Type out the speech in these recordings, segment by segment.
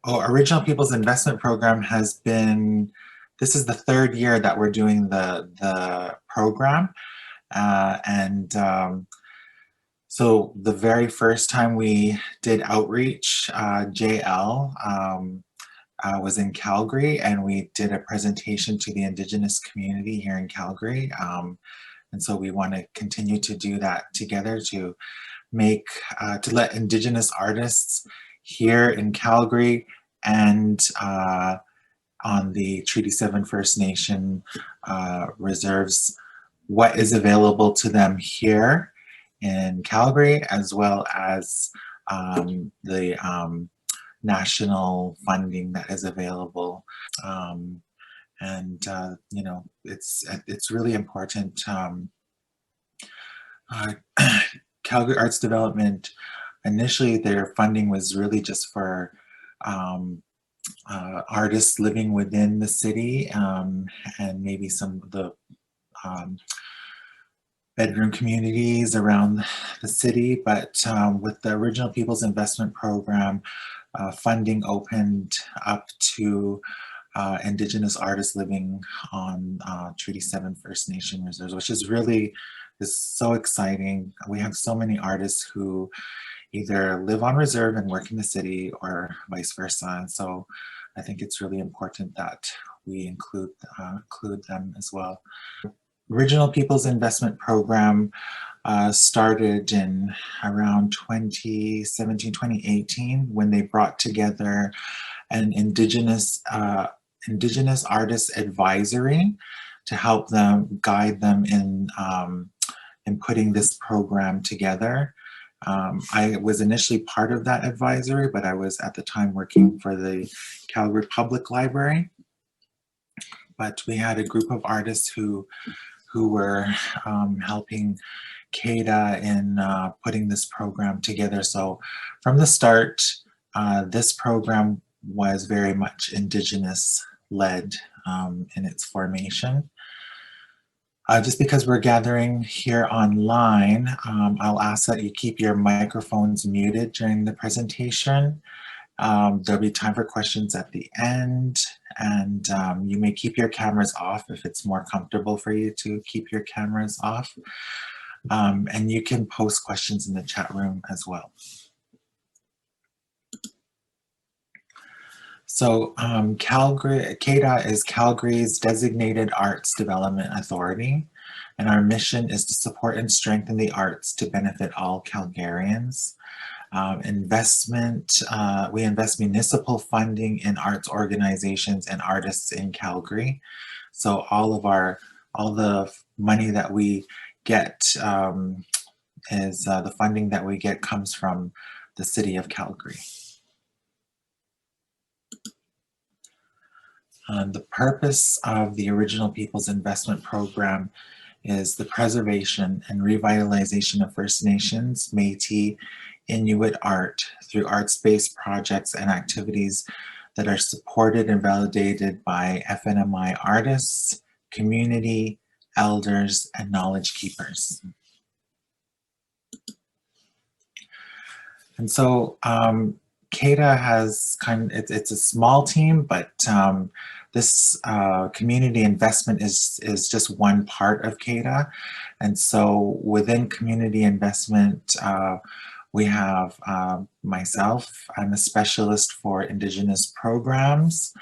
Original People's Investment Program has been, this is the third year that we're doing the program. So the very first time we did outreach, JL was in Calgary, and we did a presentation to the Indigenous community here in Calgary. And so we want to continue to do that together to make, to let Indigenous artists here in Calgary and on the Treaty 7 First Nation reserves, what is available to them here in Calgary, as well as the national funding that is available. You know, it's really important. Calgary Arts Development, initially their funding was really just for artists living within the city, and maybe some of the bedroom communities around the city. But with the Original People's Investment Program, funding opened up to Indigenous artists living on Treaty 7 First Nation reserves, which is so exciting. We have so many artists who either live on reserve and work in the city, or vice versa. And so I think it's really important that we include them as well. Original People's Investment Program started in around 2017, 2018, when they brought together an Indigenous Artists Advisory to help them, guide them in putting this program together. I was initially part of that advisory, but I was at the time working for the Calgary Public Library. But we had a group of artists who were helping CADA in putting this program together. So from the start, this program was very much Indigenous-led in its formation. Just because we're gathering here online, I'll ask that you keep your microphones muted during the presentation. There'll be time for questions at the end, and you may keep your cameras off if it's more comfortable for you to keep your cameras off. And you can post questions in the chat room as well. So CADA is Calgary's designated arts development authority, and our mission is to support and strengthen the arts to benefit all Calgarians. We invest municipal funding in arts organizations and artists in Calgary. So all the money that we get the funding that we get comes from the city of Calgary. The purpose of the Original People's Investment Program is the preservation and revitalization of First Nations, Métis, Inuit art through arts-based projects and activities that are supported and validated by FNMI artists, community, elders, and knowledge keepers. And so CADA has it's a small team, but this community investment is just one part of CADA. And so within community investment, we have myself. I'm a specialist for Indigenous programs.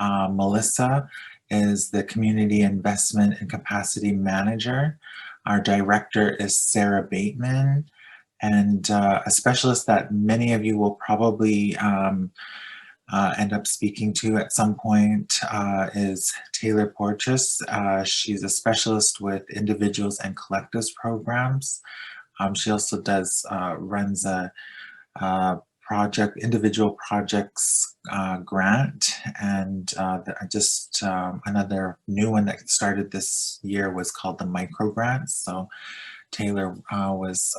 Melissa is the community investment and capacity manager. Our director is Sarah Bateman. And a specialist that many of you will probably end up speaking to at some point is Taylor Porteous. She's a specialist with individuals and collectives programs. She also runs a individual projects grant, and just another new one that started this year was called the micro grants. So Taylor was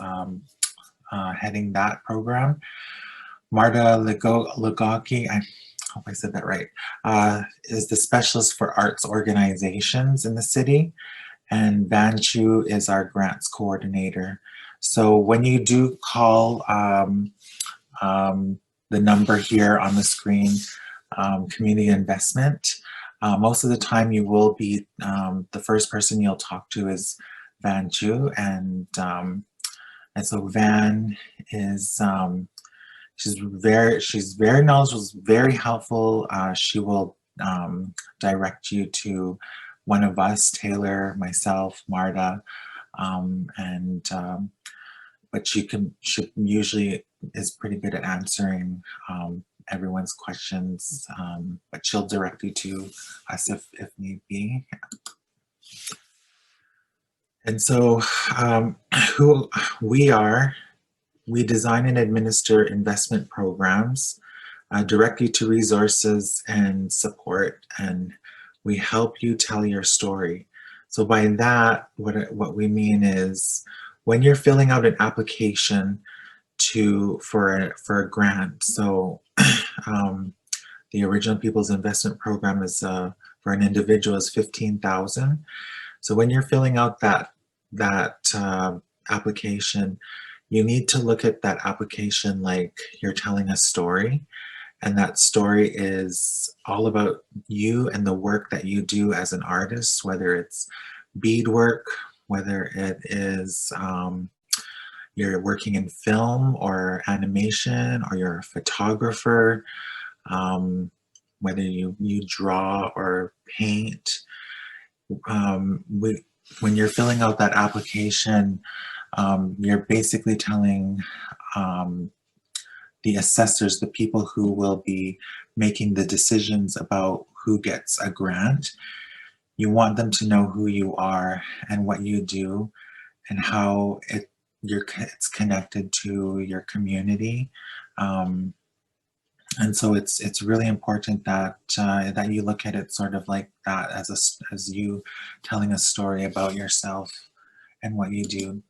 heading that program. Marta Legocki, I hope I said that right, is the specialist for arts organizations in the city, and Van Chu is our grants coordinator. So when you do call the number here on the screen, community investment. Most of the time you will be, the first person you'll talk to is Van Chu, and so Van is, she's very knowledgeable, very helpful. She will direct you to one of us, Taylor, myself, Marta, but she usually is pretty good at answering everyone's questions, but she'll direct you to us if need be. And so who we are, we design and administer investment programs, direct you to resources and support, and we help you tell your story. So by that, what we mean is when you're filling out an application for a grant. So the Original People's Investment Program is for an individual is $15,000. So when you're filling out that application, you need to look at that application like you're telling a story, and that story is all about you and the work that you do as an artist, whether it's beadwork, whether it is you're working in film or animation, or you're a photographer, whether you draw or paint. When you're filling out that application, you're basically telling the assessors, the people who will be making the decisions about who gets a grant, you want them to know who you are and what you do and how it's connected to your community. And so it's really important that that you look at it sort of like that, as you telling a story about yourself and what you do.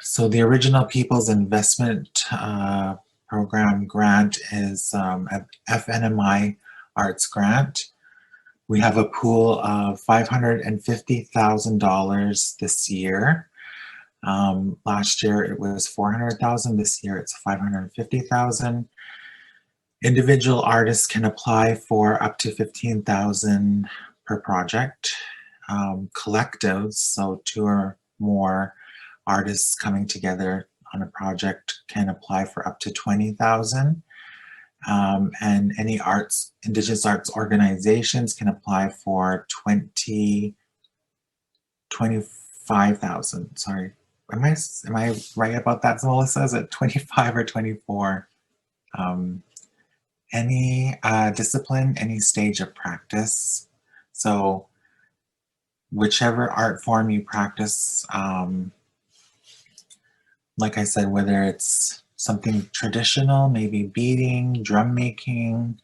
So the Original People's Investment Program grant is an FNMI Arts grant. We have a pool of $550,000 this year. Last year it was $400,000. This year it's $550,000. Individual artists can apply for up to $15,000 per project. Collectives, so 2 or more artists coming together on a project, can apply for up to $20,000. And any Indigenous arts organizations can apply for $25,000. Sorry, am I right about that, Melissa? Is it 25 or 24? Any discipline, any stage of practice. So whichever art form you practice, like I said, whether it's something traditional, maybe beading, drum making,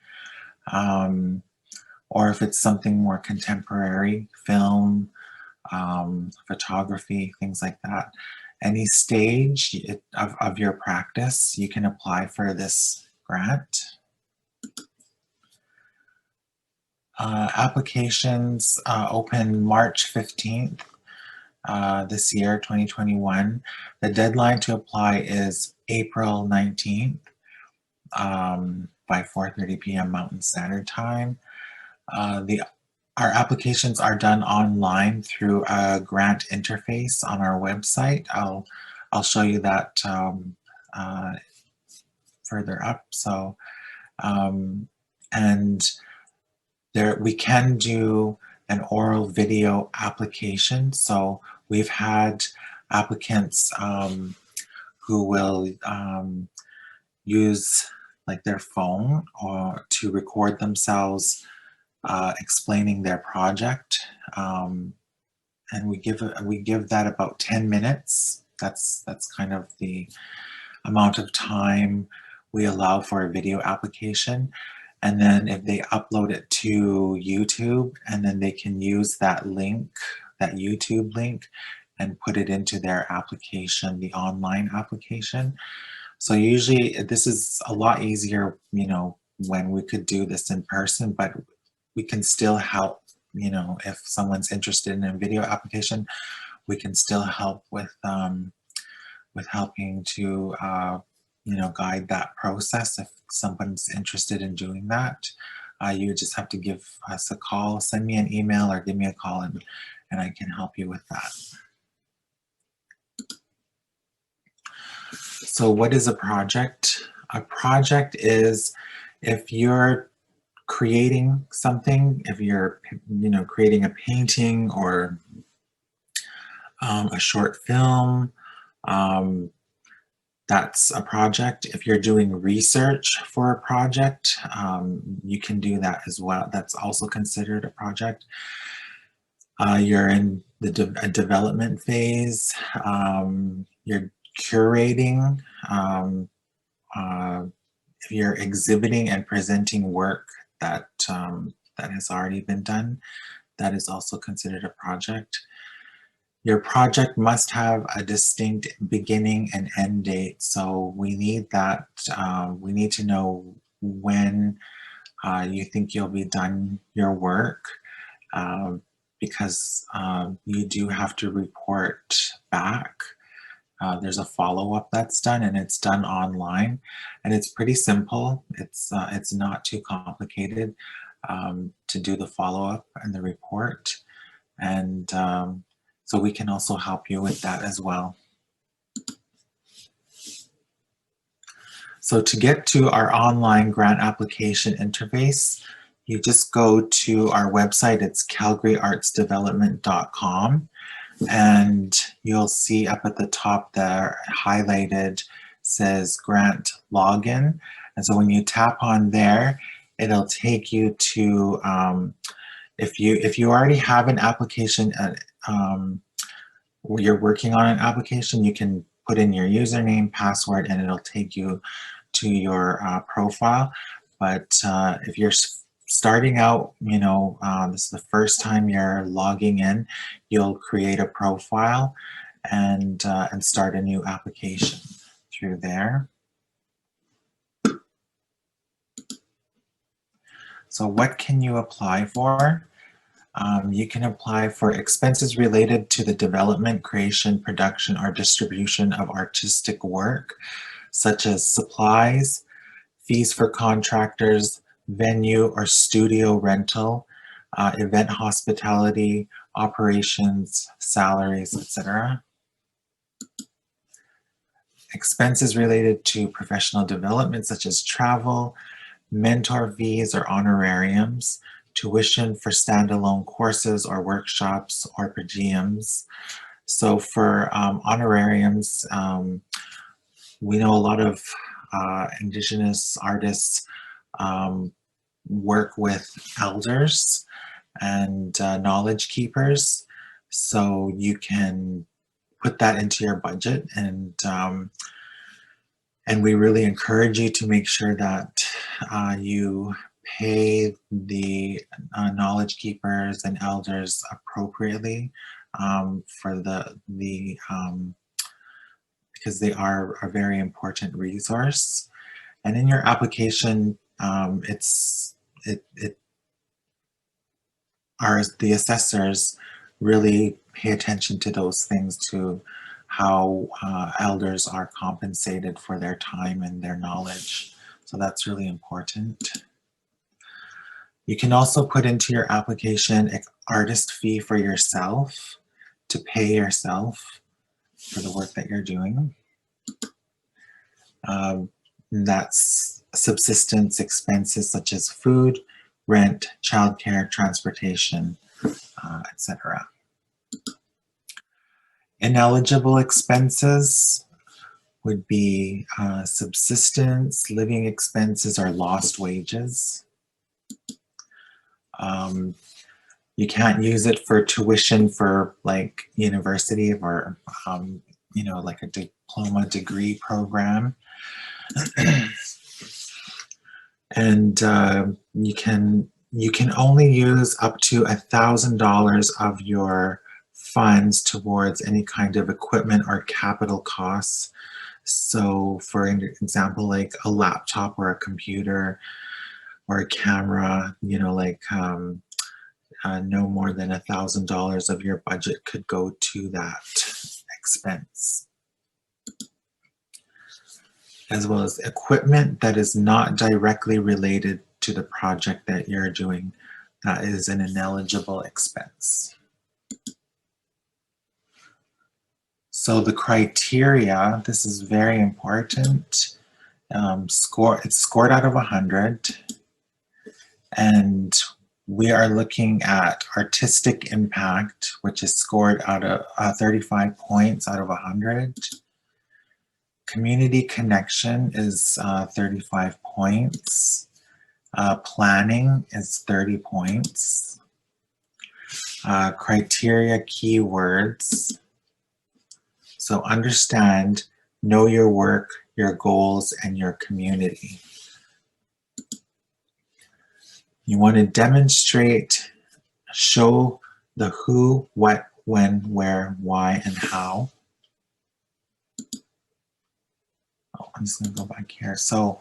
or if it's something more contemporary, film, photography, things like that. Any stage of your practice, you can apply for this grant. Applications open March 15th. This year, 2021. The deadline to apply is April 19th by 4:30 p.m. Mountain Standard Time. Our applications are done online through a grant interface on our website. I'll show you that further up. So, and there we can do an oral video application. So we've had applicants who will use like their phone or to record themselves explaining their project, and we give that about 10 minutes. That's kind of the amount of time we allow for a video application. And then if they upload it to YouTube, and then they can use that link, that YouTube link, and put it into their application, the online application. So usually this is a lot easier, you know, when we could do this in person, but we can still help, you know, if someone's interested in a video application, we can still help with helping to guide that process if someone's interested in doing that. You just have to give us a call, send me an email, or give me a call, and I can help you with that. So what is a project? A project is if you're creating something, if you're creating a painting or a short film, that's a project. If you're doing research for a project, you can do that as well. That's also considered a project. You're in the development phase. You're curating. If you're exhibiting and presenting work that has already been done, that is also considered a project. Your project must have a distinct beginning and end date. So we need that. We need to know when you think you'll be done your work, because you do have to report back. There's a follow-up that's done, and it's done online, and it's pretty simple. It's not too complicated to do the follow-up and the report, and so we can also help you with that as well. So to get to our online grant application interface, you just go to our website. It's calgaryartsdevelopment.com, and you'll see up at the top there highlighted says grant login. And so when you tap on there, it'll take you to, if you already have an application, you're working on an application, you can put in your username, password, and it'll take you to your profile. But if you're starting out, this is the first time you're logging in, you'll create a profile and start a new application through there. So what can you apply for? You can apply for expenses related to the development, creation, production, or distribution of artistic work, such as supplies, fees for contractors, venue or studio rental, event hospitality, operations, salaries, etc. Expenses related to professional development, such as travel, mentor fees or honorariums, tuition for standalone courses or workshops or per diems. So for honorariums, we know a lot of Indigenous artists work with elders and knowledge keepers, so you can put that into your budget, and we really encourage you to make sure that you pay the knowledge keepers and elders appropriately for the because they are a very important resource. And in your application, the assessors really pay attention to those things, to how elders are compensated for their time and their knowledge. So that's really important. You can also put into your application an artist fee for yourself, to pay yourself for the work that you're doing. That's subsistence expenses such as food, rent, childcare, transportation, etc. Ineligible expenses would be subsistence, living expenses, or lost wages. You can't use it for tuition for like university or like a diploma degree program. And you can only use up to $1,000 of your funds towards any kind of equipment or capital costs. So for example, like a laptop or a computer or a camera, no more than $1,000 of your budget could go to that expense. as well as equipment that is not directly related to the project that you're doing. That is an ineligible expense. So the criteria, this is very important. It's scored out of 100. And we are looking at artistic impact, which is scored out of 35 points out of 100. Community connection is 35 points. Planning is 30 points. Criteria keywords. So understand, know your work, your goals, and your community. You want to demonstrate, show the who, what, when, where, why, and how. Oh, I'm just going to go back here. So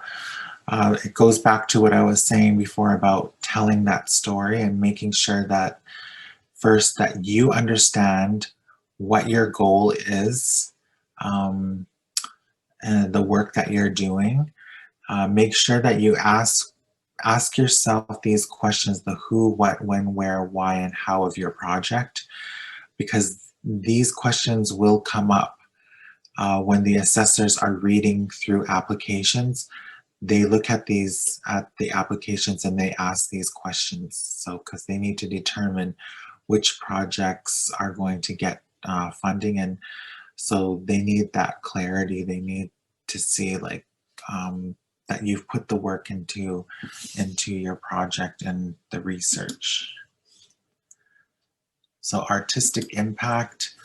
it goes back to what I was saying before about telling that story and making sure that first that you understand what your goal is and the work that you're doing. Make sure that you ask yourself these questions, the who, what, when, where, why, and how of your project, because these questions will come up when the assessors are reading through applications. They look at the applications and they ask these questions. So, because they need to determine which projects are going to get funding, and so they need that clarity. They need to see like that you've put the work into your project and the research. So artistic impact,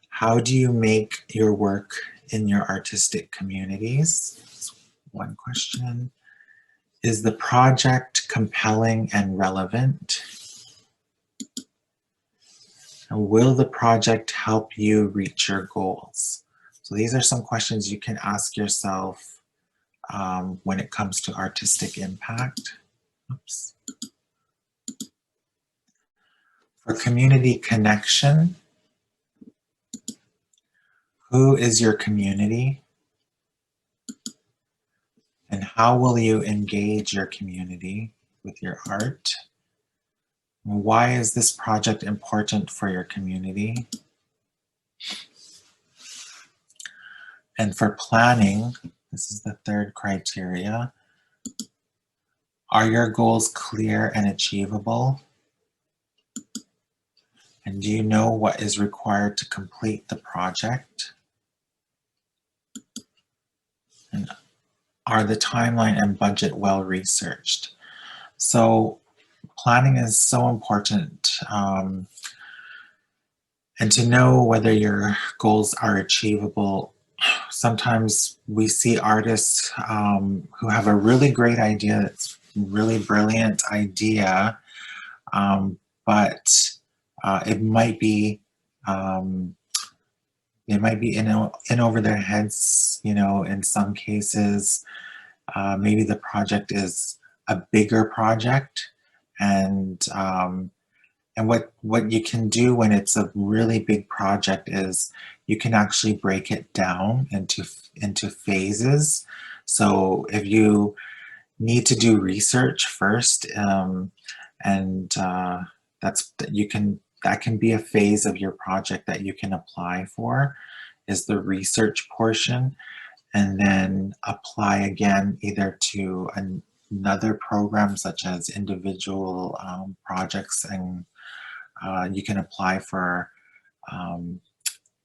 how do you make your work in your artistic communities? That's one question. Is the project compelling and relevant? And will the project help you reach your goals? So these are some questions you can ask yourself when it comes to artistic impact. Oops. For community connection, who is your community? And how will you engage your community with your art? Why is this project important for your community? And for planning, this is the third criteria. Are your goals clear and achievable? And do you know what is required to complete the project? And are the timeline and budget well researched? So planning is so important. And to know whether your goals are achievable. Sometimes we see artists who have a really great idea, it's really brilliant idea, but it might be they might be in over their heads, you know, in some cases. Maybe the project is a bigger project, and what you can do when it's a really big project is you can actually break it down into phases. So if you need to do research first, and that can be a phase of your project that you can apply for, is the research portion, and then apply again either to another program such as individual projects, and you can apply for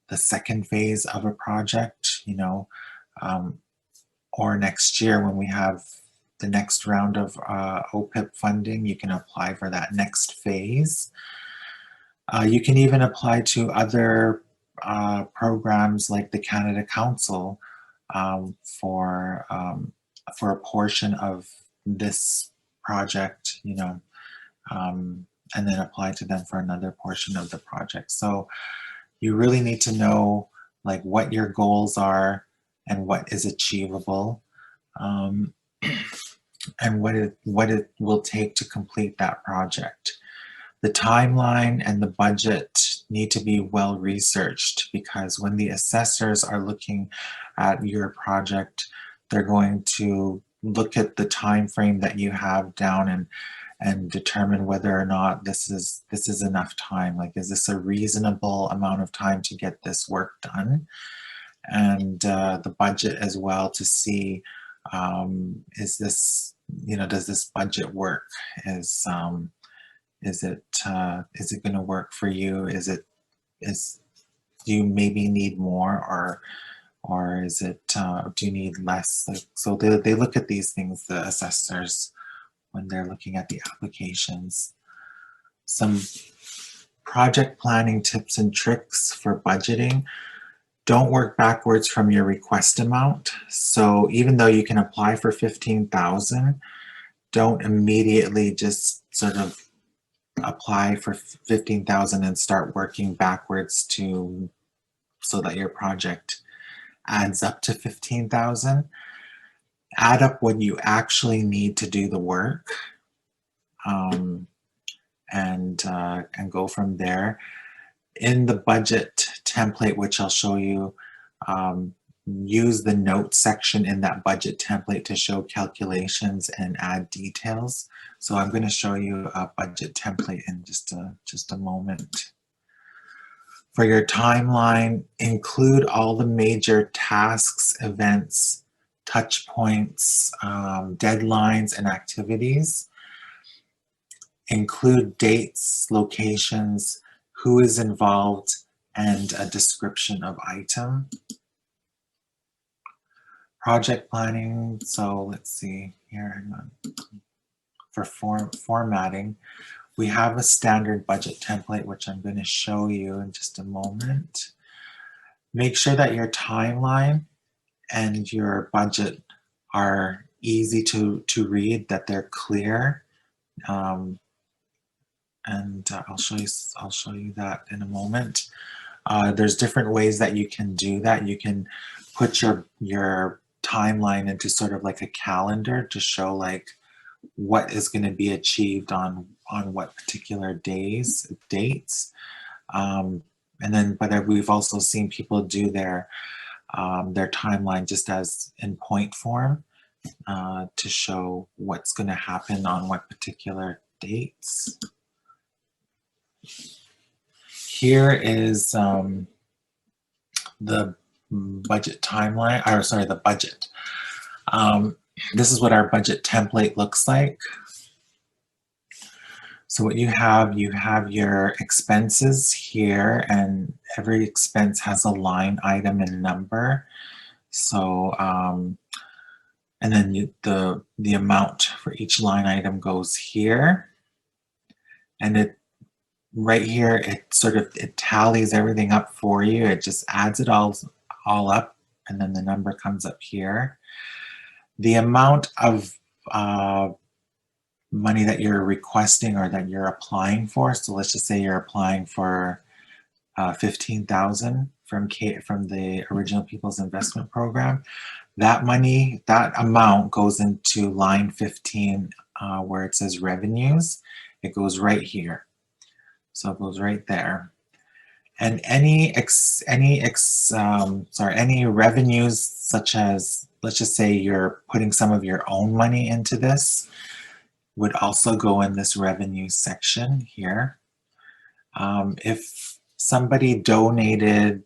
the second phase of a project, you know, or next year when we have the next round of OPIP funding, you can apply for that next phase. You can even apply to other programs like the Canada Council for a portion of this project, you know, and then apply to them for another portion of the project. So you really need to know like what your goals are and what is achievable, and what it will take to complete that project. The timeline and the budget need to be well researched, because when the assessors are looking at your project, they're going to look at the time frame that you have down and determine whether or not this is enough time. Like, is this a reasonable amount of time to get this work done? And the budget as well, to see, is this, does this budget work? Is it going to work for you? Do you maybe need more, or is it, do you need less? Like, so they look at these things, the assessors, when they're looking at the applications. Some project planning tips and tricks for budgeting. Don't work backwards from your request amount. So even though you can apply for 15,000, don't immediately just sort of apply for 15,000 and start working backwards so that your project adds up to 15,000. Add up what you actually need to do the work, and go from there. In the budget template, which I'll show you, use the notes section in that budget template to show calculations and add details. So I'm going to show you a budget template in just a moment. For your timeline, include all the major tasks, events, touch points, deadlines, and activities. Include dates, locations, who is involved, and a description of item. Project planning, so let's see here, hang on. For formatting, we have a standard budget template, which I'm going to show you in just a moment. Make sure that your timeline and your budget are easy to read, that they're clear. And I'll show you that in a moment. There's different ways that you can do that. You can put your timeline into sort of like a calendar to show like what is going to be achieved on what particular dates. And then, but we've also seen people do their timeline just as in point form, to show what's going to happen on what particular dates. Here is the budget timeline, or sorry, the budget. This is what our budget template looks like. So what you have your expenses here, and every expense has a line item and number. So, and then the amount for each line item goes here. And right here, it tallies everything up for you. It just adds it all up, and then the number comes up here. The amount of money that you're requesting or that you're applying for. So let's just say you're applying for 15,000 from the Original People's Investment Program. That money, that amount goes into line 15 where it says revenues. It goes right here. So it goes right there. And any revenues, such as, let's just say you're putting some of your own money into this, would also go in this revenue section here. If somebody donated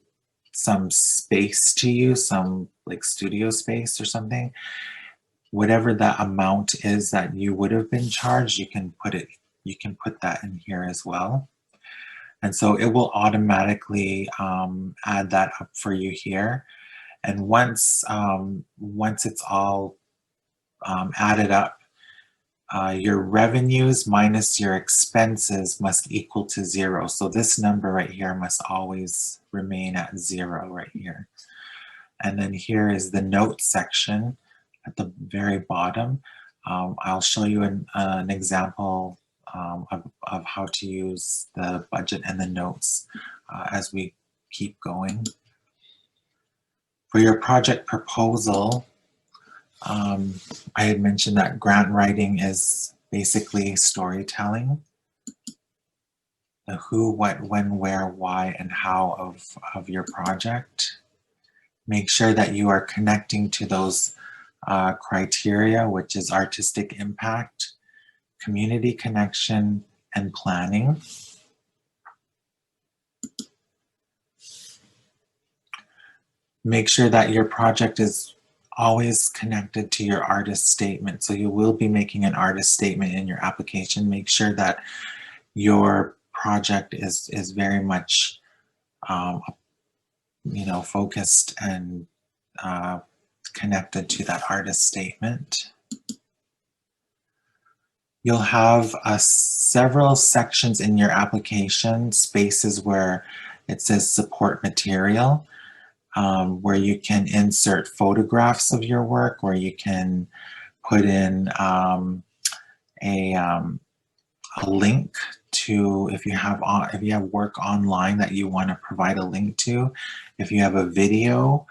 some space to you, some like studio space or something, whatever that amount is that you would have been charged, you can put that in here as well. And so it will automatically add that up for you here. And once it's all added up, your revenues minus your expenses must equal to 0. So this number right here must always remain at 0 right here. And then here is the notes section at the very bottom. I'll show you an example of how to use the budget and the notes as we keep going. For your project proposal, I had mentioned that grant writing is basically storytelling. The who, what, when, where, why, and how of your project. Make sure that you are connecting to those criteria, which is artistic impact, community connection, and planning. Make sure that your project is always connected to your artist statement. So you will be making an artist statement in your application. Make sure that your project is very much focused and connected to that artist statement. You'll have several sections in your application, spaces where it says support material, where you can insert photographs of your work, where you can put in a link to, if you have work online that you want to provide a link to, if you have a video,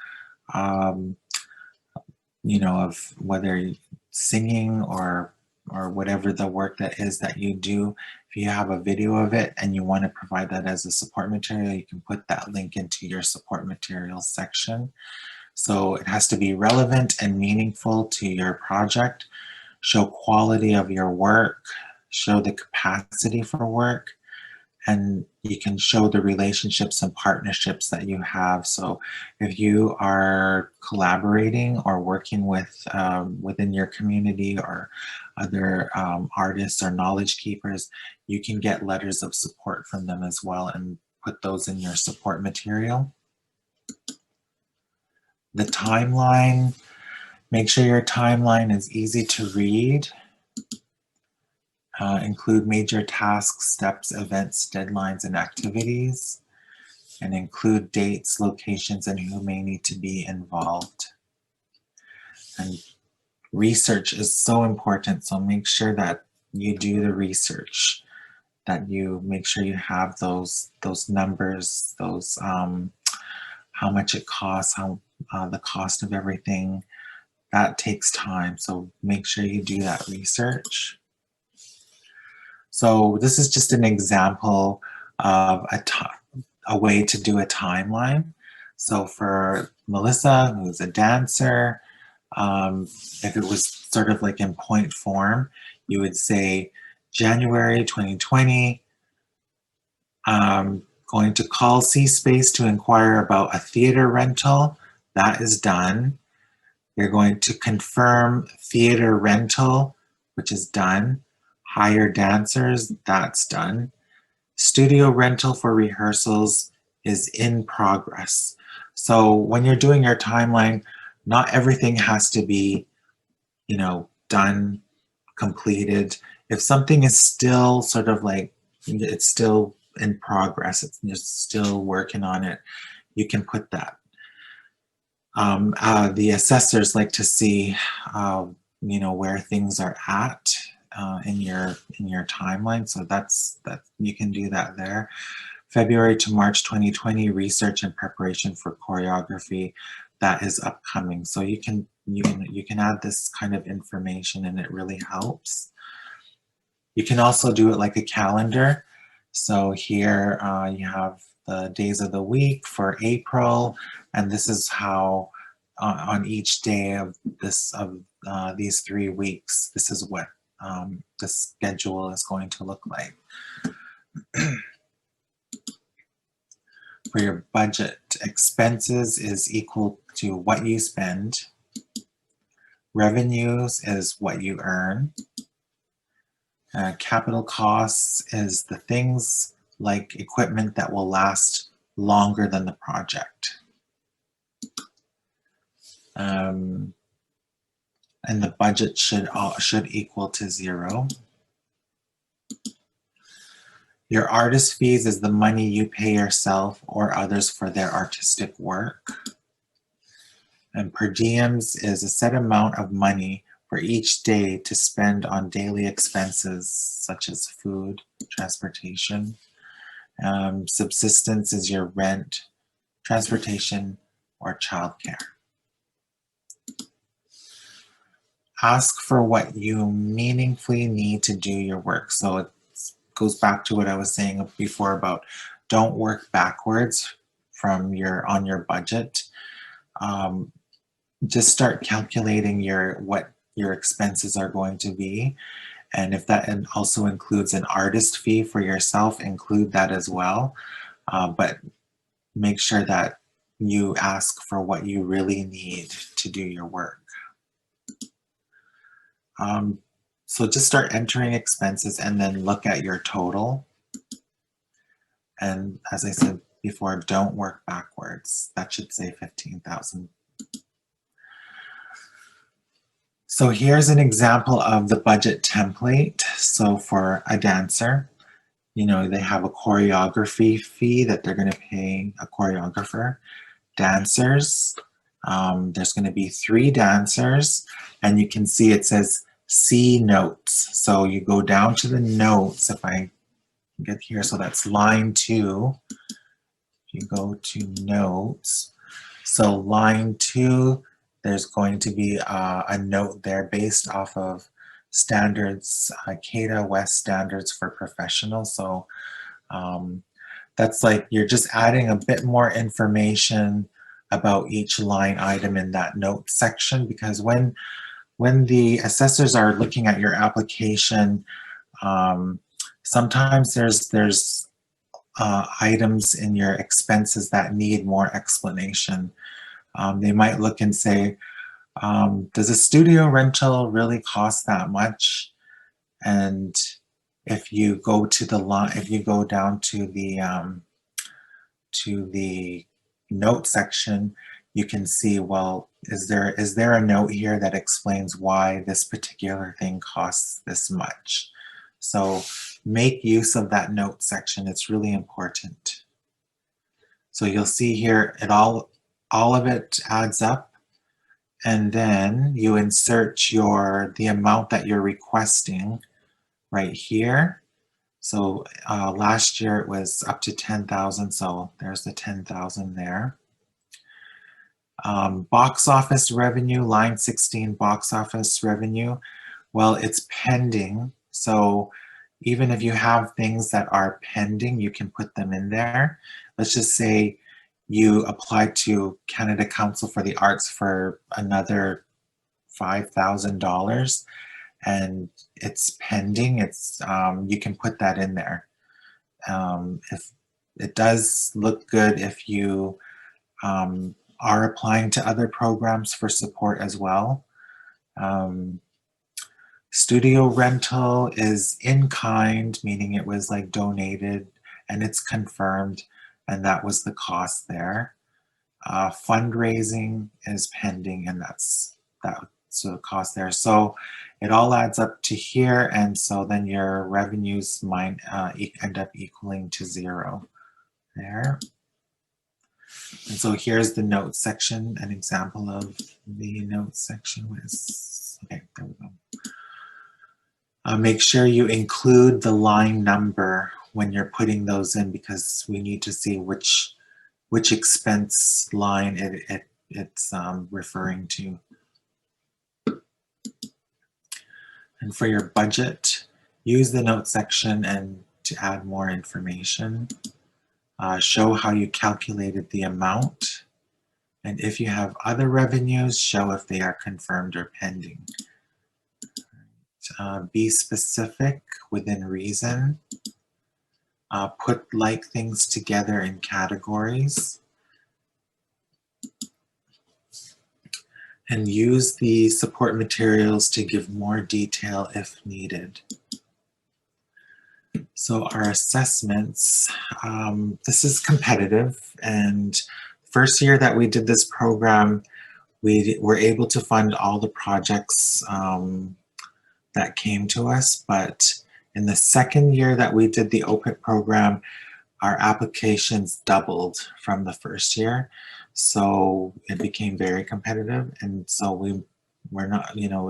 of whether singing or whatever the work that is that you do, if you have a video of it and you want to provide that as a support material, you can put that link into your support materials section. So it has to be relevant and meaningful to your project, show quality of your work, show the capacity for work, and you can show the relationships and partnerships that you have. So if you are collaborating or working with within your community or other artists or knowledge keepers, you can get letters of support from them as well and put those in your support material. The timeline, make sure your timeline is easy to read. Include major tasks, steps, events, deadlines, and activities, and include dates, locations, and who may need to be involved. And research is so important, so make sure that you do the research, that you make sure you have those numbers, those how much it costs, the cost of everything. That takes time, so make sure you do that research. So this is just an example of a way to do a timeline. So for Melissa, who's a dancer, if it was sort of like in point form, you would say January 2020, going to call C-Space to inquire about a theater rental. That is done. You're going to confirm theater rental, which is done. Hire dancers, that's done. Studio rental for rehearsals is in progress. So when you're doing your timeline, not everything has to be, done, completed. If something is still sort of like, it's still in progress, it's just still working on it, you can put that. The assessors like to see, where things are at in your timeline. So that's you can do that there. February to March 2020, research and preparation for choreography, that is upcoming. So you can add this kind of information and it really helps. You can also do it like a calendar. So here you have the days of the week for April, and this is how on each day of these 3 weeks, this is what the schedule is going to look like. For your budget, expenses is equal to what you spend. Revenues is what you earn. Capital costs is the things like equipment that will last longer than the project. And the budget should equal to 0. Your artist fees is the money you pay yourself or others for their artistic work. And per diems is a set amount of money for each day to spend on daily expenses such as food, transportation. Subsistence is your rent, transportation, or childcare. Ask for what you meaningfully need to do your work. So it goes back to what I was saying before about don't work backwards from on your budget. just start calculating what your expenses are going to be. And if that also includes an artist fee for yourself, include that as well. But make sure that you ask for what you really need to do your work. So just start entering expenses and then look at your total. And as I said before, don't work backwards. That should say 15,000. So here's an example of the budget template. So for a dancer, you know, they have a choreography fee that they're going to pay a choreographer. Dancers, there's going to be 3 dancers, and you can see it says C notes. So you go down to the notes. If I get here, so that's line 2. You go to notes. So line 2, there's going to be a note there based off of standards, CADA West standards for professionals. So that's like you're just adding a bit more information about each line item in that note section, because when the assessors are looking at your application, sometimes there's items in your expenses that need more explanation. They might look and say, does a studio rental really cost that much? And if you go to the line, if you go down to the note section, you can see, well, is there a note here that explains why this particular thing costs this much? So make use of that note section. It's really important. So you'll see here, all of it adds up, and then you insert the amount that you're requesting right here. So last year it was up to 10,000, so there's the 10,000 there. Box office revenue, line 16, box office revenue. Well, it's pending, so even if you have things that are pending, you can put them in there. Let's just say you applied to Canada Council for the Arts for another $5,000 and it's pending. It's you can put that in there. If it does look good if you are applying to other programs for support as well. Studio rental is in kind, meaning it was like donated and it's confirmed, and that was the cost there. Fundraising is pending, and that's the cost there. So it all adds up to here, and so then your revenues might end up equaling to 0 there. And so here's the notes section, an example of the notes section was, okay, there we go. Make sure you include the line number when you're putting those in, because we need to see which expense line it's referring to. And for your budget, use the notes section and to add more information. Show how you calculated the amount. And if you have other revenues, show if they are confirmed or pending. Be specific within reason. Put like things together in categories. And use the support materials to give more detail if needed. So our assessments, this is competitive, and first year that we did this program, we were able to fund all the projects that came to us, but in the second year that we did the OPIT program, our applications doubled from the first year. So it became very competitive, and so we're not, you know,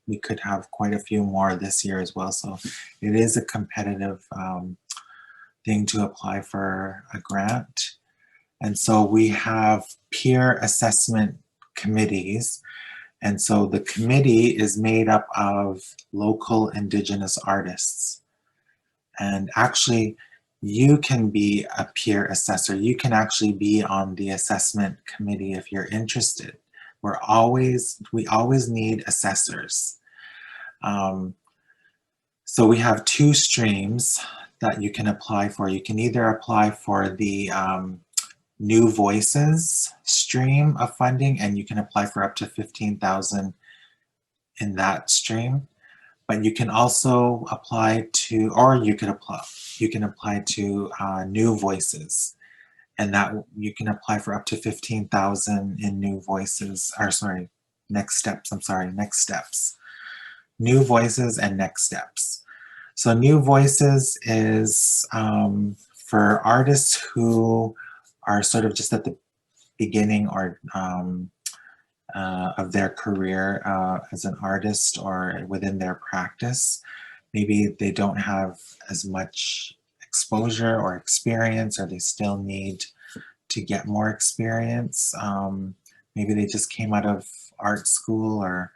we could have quite a few more this year as well. So it is a competitive thing to apply for a grant. And so we have peer assessment committees. And so the committee is made up of local Indigenous artists. And actually, you can be a peer assessor. You can actually be on the assessment committee if you're interested. we always need assessors. So we have two streams that you can apply for. You can either apply for the New Voices stream of funding, and you can apply for up to $15,000 in that stream. But you can also apply to, or you can apply to New Voices, and that you can apply for up to $15,000 in New Voices, or sorry, Next Steps. I'm sorry, Next Steps. New Voices and Next Steps. So New Voices is for artists who are sort of just at the beginning or of their career as an artist or within their practice. Maybe they don't have as much exposure or experience, or they still need to get more experience. Maybe they just came out of art school, or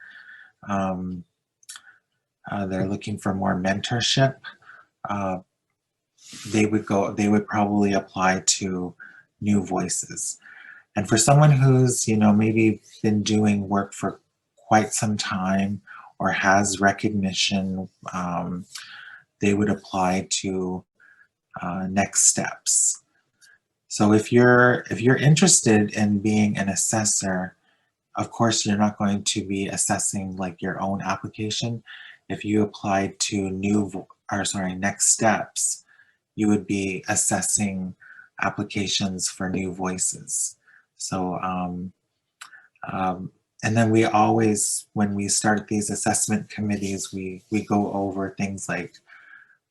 they're looking for more mentorship. They would probably apply to New Voices. And for someone who's, maybe been doing work for quite some time or has recognition, they would apply to Next Steps. So if you're interested in being an assessor, of course you're not going to be assessing like your own application. If you applied to Next Steps, you would be assessing applications for New Voices. So, and then we always, when we start these assessment committees, we go over things like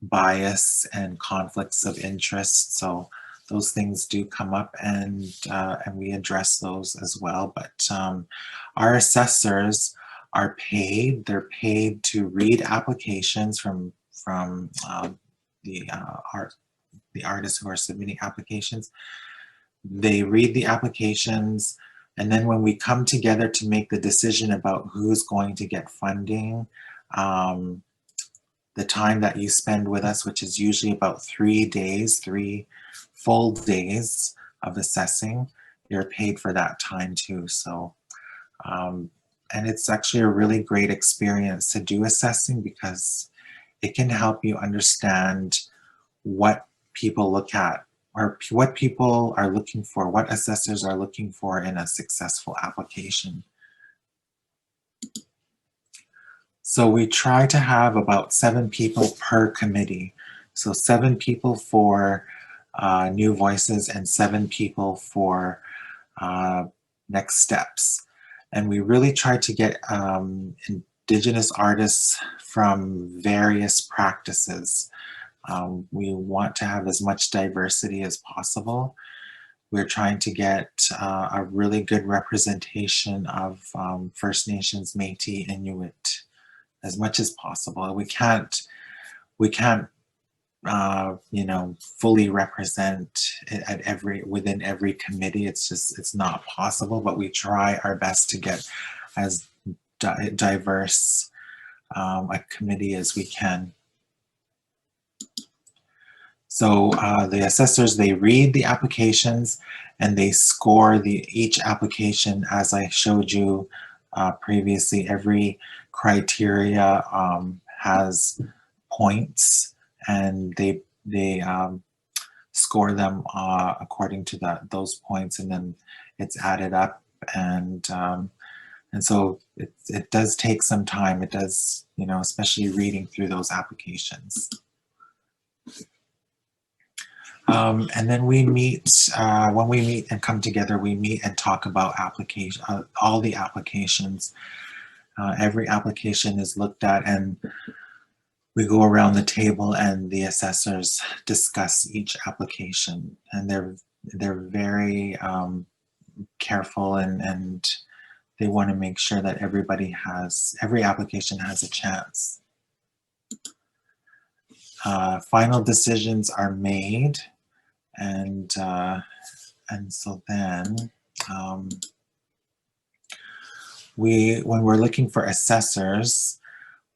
bias and conflicts of interest. So those things do come up, and we address those as well. But our assessors are paid. They're paid to read applications from the artists who are submitting applications. They read the applications, and then when we come together to make the decision about who's going to get funding, the time that you spend with us, which is usually about 3 days, 3 full days of assessing, you're paid for that time too. So, and it's actually a really great experience to do assessing, because it can help you understand what people look at, or what people are looking for, what assessors are looking for in a successful application. So we try to have about 7 people per committee. So 7 people for New Voices and 7 people for Next Steps. And we really try to get Indigenous artists from various practices. We want to have as much diversity as possible. We're trying to get a really good representation of First Nations, Métis, Inuit, as much as possible. We can't fully represent it within every committee. It's not possible, but we try our best to get as diverse a committee as we can. So the assessors, they read the applications and they score each application. As I showed you previously, every criteria has points, and they score them according to those points, and then it's added up, and so it does take some time. It does, especially reading through those applications. And then we meet, when we meet and come together, we meet and talk about all the applications. Every application is looked at, and we go around the table and the assessors discuss each application. And they're very careful, and they want to make sure that every application has a chance. Final decisions are made. And so then when we're looking for assessors,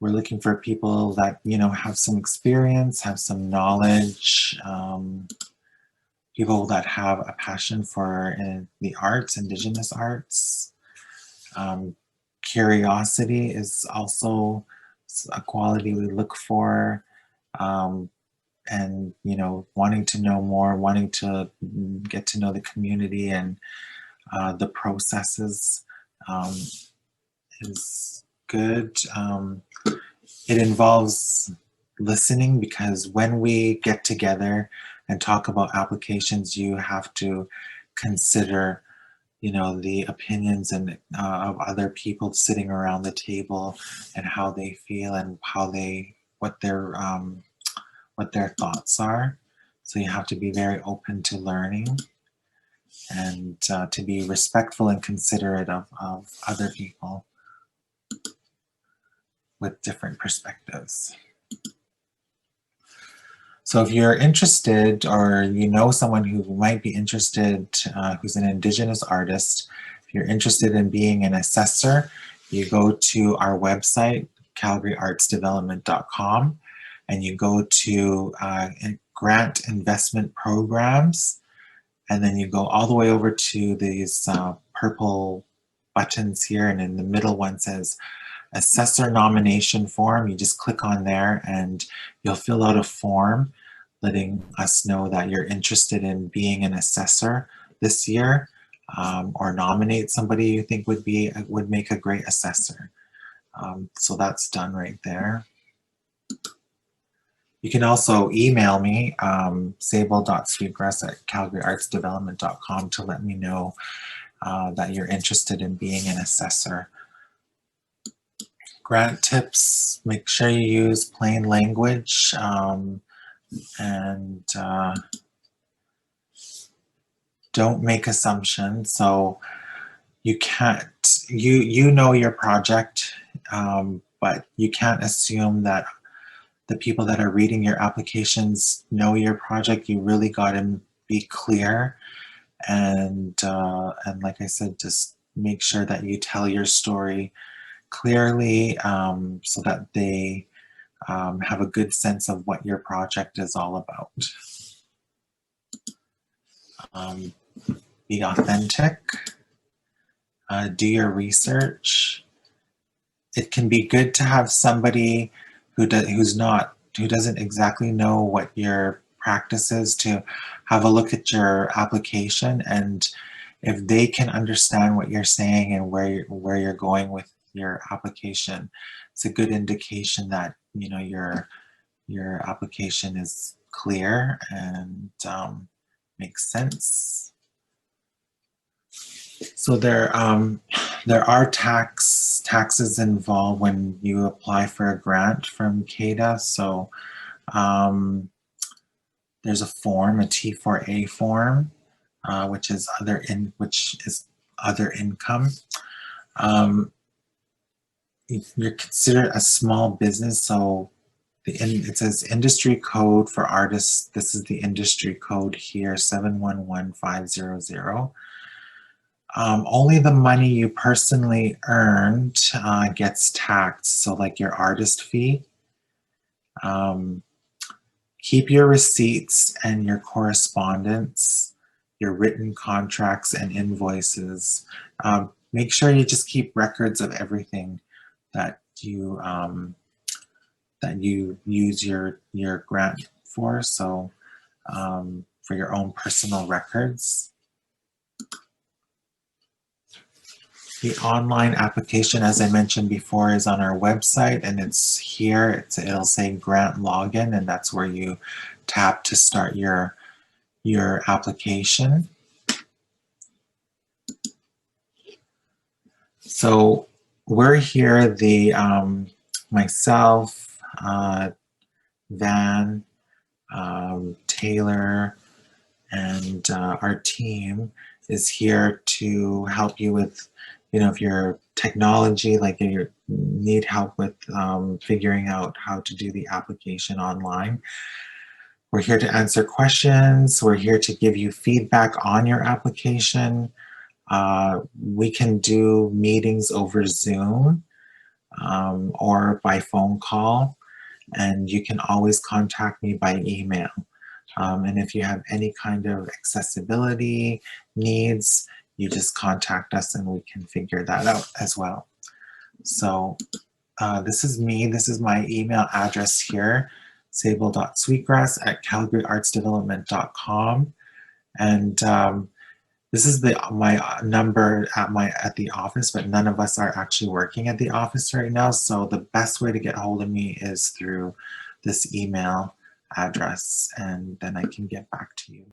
we're looking for people that, have some experience, have some knowledge, people that have a passion for the arts, Indigenous arts. Curiosity is also a quality we look for, and wanting to know more, wanting to get to know the community and the processes is good. It involves listening, because when we get together and talk about applications, you have to consider the opinions and of other people sitting around the table, and how they feel, and what their thoughts are. So you have to be very open to learning, and to be respectful and considerate of other people with different perspectives. So if you're interested, or you know someone who might be interested, who's an Indigenous artist, if you're interested in being an assessor, you go to our website, calgaryartsdevelopment.com, and you go to grant investment programs, and then you go all the way over to these purple buttons here, and in the middle one says assessor nomination form. You just click on there and you'll fill out a form letting us know that you're interested in being an assessor this year, or nominate somebody you think would make a great assessor. So that's done right there. You can also email me, sable.sweetgrass@calgaryartsdevelopment.com, to let me know that you're interested in being an assessor. Grant tips: make sure you use plain language, and don't make assumptions. So you can't, you know your project, but you can't assume that the people that are reading your applications know your project. You really got to be clear, and like I said, just make sure that you tell your story clearly, so that they have a good sense of what your project is all about. Be authentic. Do your research. It can be good to have somebody who doesn't exactly know what your practice is, to have a look at your application, and if they can understand what you're saying and where you're going with your application, it's a good indication that your application is clear and makes sense. So there are taxes involved when you apply for a grant from CADA. So there's a form, a T4A form, which is other income. You're considered a small business, so it says industry code for artists. This is the industry code here, 711500. Only the money you personally earned gets taxed, so like your artist fee. Keep your receipts and your correspondence, your written contracts and invoices. Make sure you just keep records of everything that you use your grant for, so for your own personal records. The online application, as I mentioned before, is on our website, and it's here. It'll say grant login, and that's where you tap to start your application. So we're here, myself, Van, Taylor, and our team is here to help you with, if your technology, like if you need help with figuring out how to do the application online. We're here to answer questions. We're here to give you feedback on your application. We can do meetings over Zoom or by phone call, and you can always contact me by email. And if you have any kind of accessibility needs, you just contact us and we can figure that out as well. So this is me. This is my email address here, sable.sweetgrass@calgaryartsdevelopment.com. And this is my number at the office, but none of us are actually working at the office right now. So the best way to get hold of me is through this email address, and then I can get back to you.